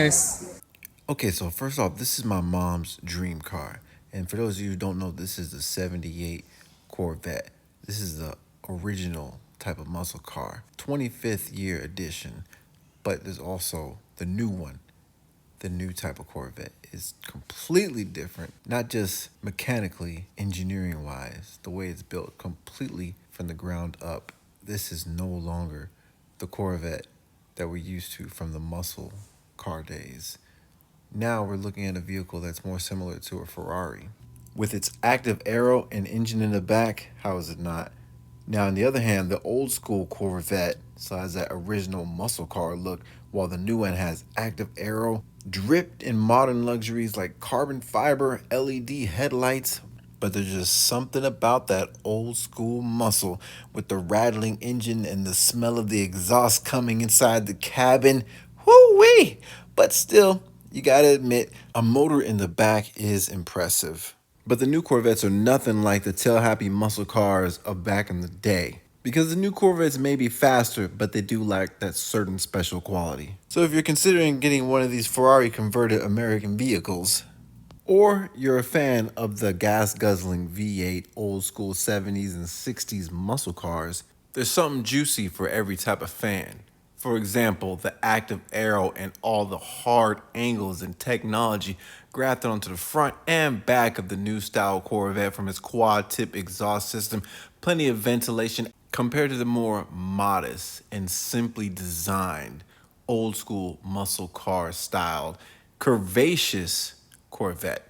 Nice. Okay, so first off, this is my mom's dream car. And for those of you who don't know, this is the 78 Corvette. This is the original type of muscle car, 25th year edition. But there's also the new one. The new type of Corvette is completely different, not just mechanically, engineering wise, the way it's built completely from the ground up. This is no longer the Corvette that we're used to from the muscle car days. Now we're looking at a vehicle that's more similar to a Ferrari. With its active aero and engine in the back, how is it not? Now, on the other hand, the old school Corvette still has that original muscle car look, while the new one has active aero, dripped in modern luxuries like carbon fiber, LED headlights. But there's just something about that old school muscle with the rattling engine and the smell of the exhaust coming inside the cabin. Whoo-wee! But still, you gotta admit, a motor in the back is impressive. But the new Corvettes are nothing like the tail-happy muscle cars of back in the day. Because the new Corvettes may be faster, but they do lack that certain special quality. So if you're considering getting one of these Ferrari converted American vehicles, or you're a fan of the gas-guzzling V8 old school 70s and 60s muscle cars, there's something juicy for every type of fan. For example, the active aero and all the hard angles and technology grafted onto the front and back of the new style Corvette, from its quad-tip exhaust system, plenty of ventilation compared to the more modest and simply designed old school muscle car styled curvaceous Corvette.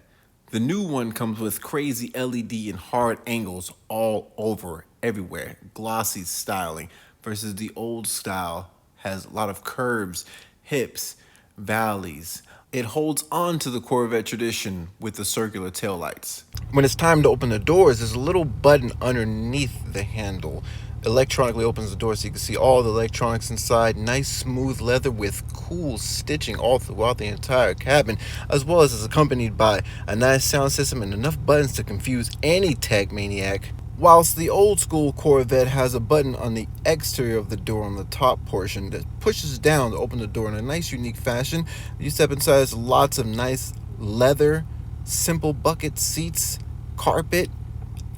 The new one comes with crazy LED and hard angles all over, everywhere, glossy styling, versus the old style has a lot of curves, hips, valleys. It holds on to the Corvette tradition with the circular taillights. When it's time to open the doors, there's a little button underneath the handle. Electronically opens the door so you can see all the electronics inside. Nice smooth leather with cool stitching all throughout the entire cabin, as well as is accompanied by a nice sound system and enough buttons to confuse any tech maniac. Whilst the old school Corvette has a button on the exterior of the door on the top portion that pushes down to open the door in a nice unique fashion. You step inside, there's lots of nice leather, simple bucket seats, carpet,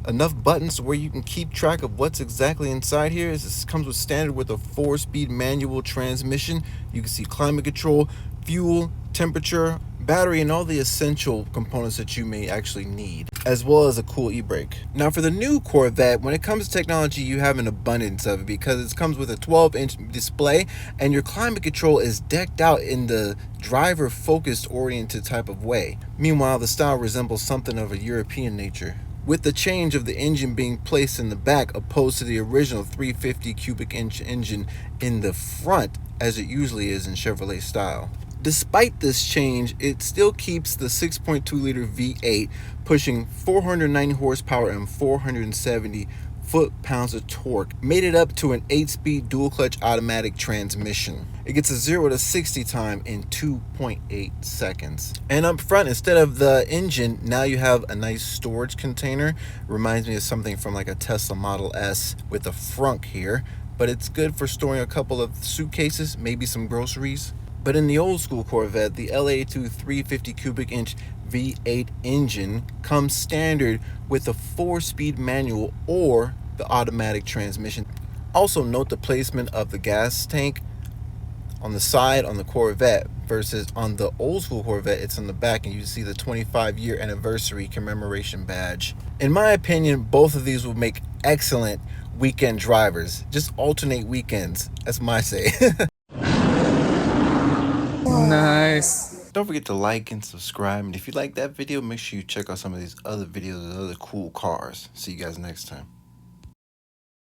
enough buttons where you can keep track of what's exactly inside here. This comes with standard with a 4-speed manual transmission. You can see climate control, fuel, temperature, battery, and all the essential components that you may actually need, as well as a cool e-brake. Now for the new Corvette, when it comes to technology, you have an abundance of it because it comes with a 12-inch display and your climate control is decked out in the driver-focused oriented type of way. Meanwhile, the style resembles something of a European nature, with the change of the engine being placed in the back opposed to the original 350 cubic inch engine in the front as it usually is in Chevrolet style. Despite this change, it still keeps the 6.2 liter V8 pushing 490 horsepower and 470 foot-pounds of torque, made it up to an 8-speed dual-clutch automatic transmission. It gets a 0 to 60 time in 2.8 seconds. And up front, instead of the engine, now you have a nice storage container. Reminds me of something from like a Tesla Model S with a frunk here, but it's good for storing a couple of suitcases, maybe some groceries. But in the old school Corvette, the LA2 350 cubic inch V8 engine comes standard with a 4-speed manual or the automatic transmission. Also note the placement of the gas tank on the side on the Corvette versus on the old school Corvette, it's on the back, and you see the 25-year anniversary commemoration badge. In my opinion, both of these will make excellent weekend drivers. Just alternate weekends. That's my say. Nice. Don't forget to like and subscribe. And if you like that video, make sure you check out some of these other videos of other cool cars. See you guys next time.